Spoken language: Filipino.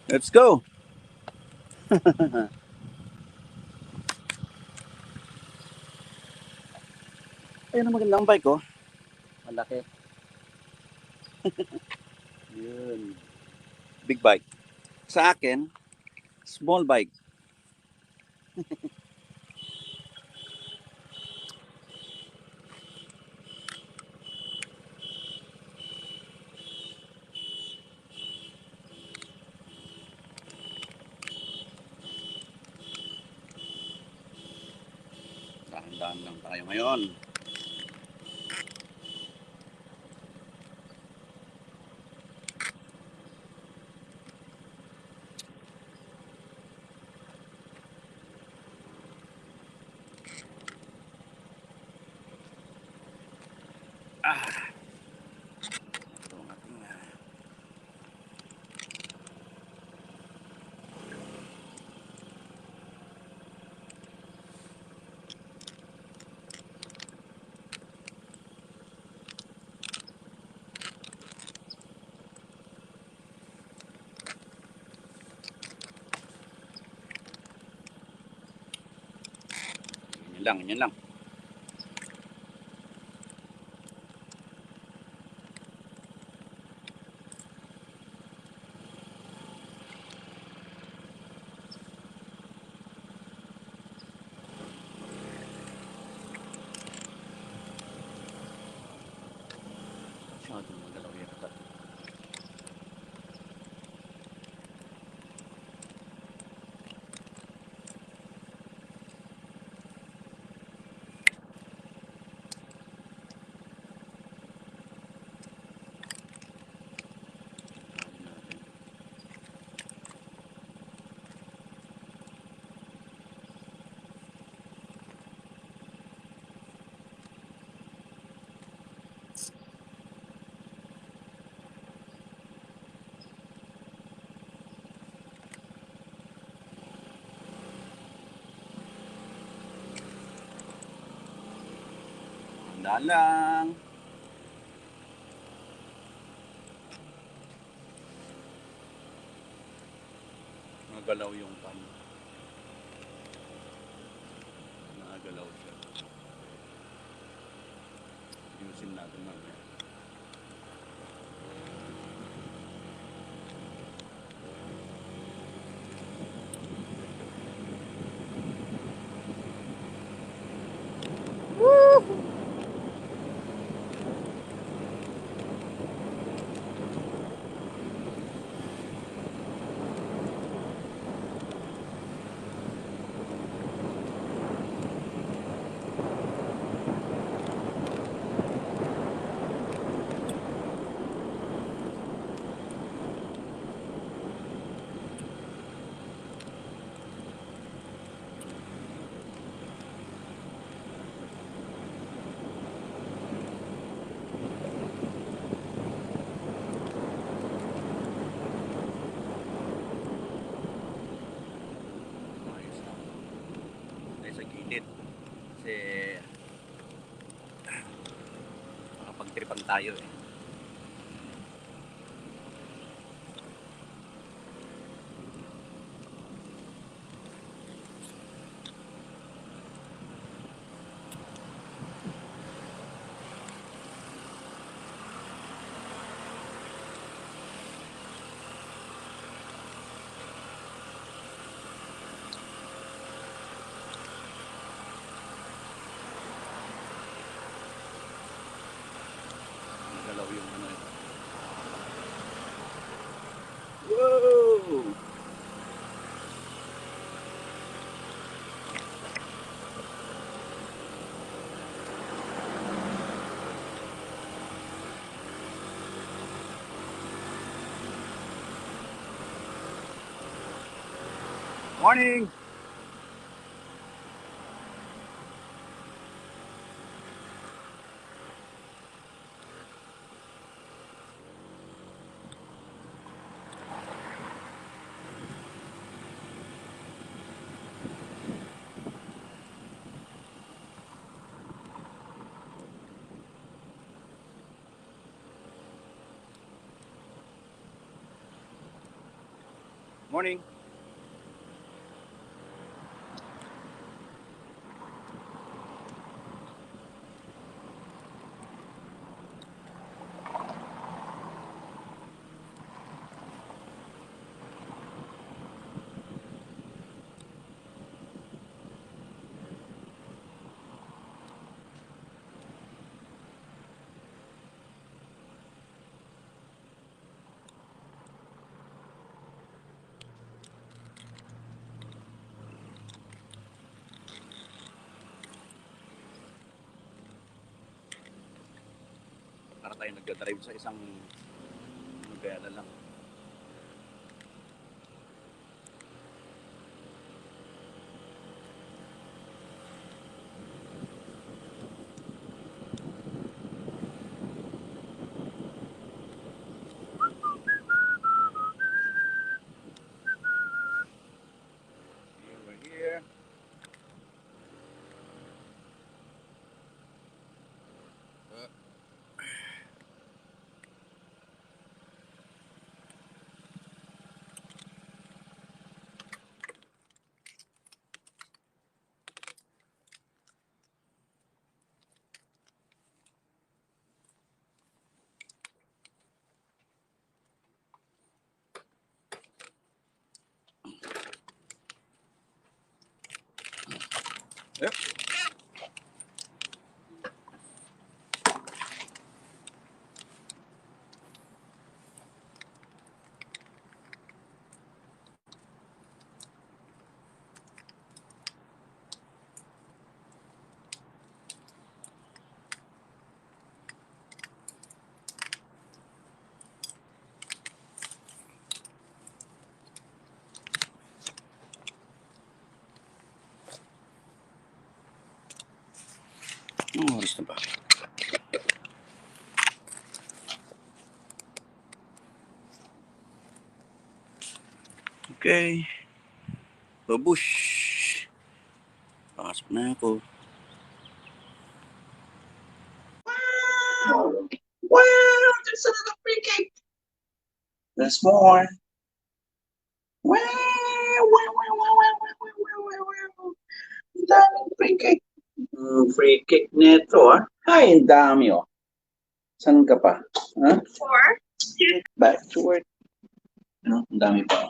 Let's go! Ayun ang magandang bike, oh. Malaki. Yun. Big bike. Sa akin, small bike. Dahan-dahan lang tayo ngayon. Ah! Ito ang ating Ganyan lang. Masyadong magalaw yata. Dahan lang. Magalaw yung pan. Nagalaw siya. Ayusin natin mamaya. Ayos na. Tayo sa gilid. Kasi makapagtripan tayo eh. Magalaw yung ano eh. Whoa! Morning! Morning. Para tayo nag-drive sa isang gala lang. Here, we're here. Yep. Oras na ba? Okay. Babush. Pasok na ako. Wow, there's another free cake. There's more. Wow, wow, wow, wow, wow, wow, wow, wow, wow. Ang daming free cake. Free cake nito, ah. Ay, ang dami, oh. Saan ka pa? Ha? Back to work. Ano? Ang dami pa.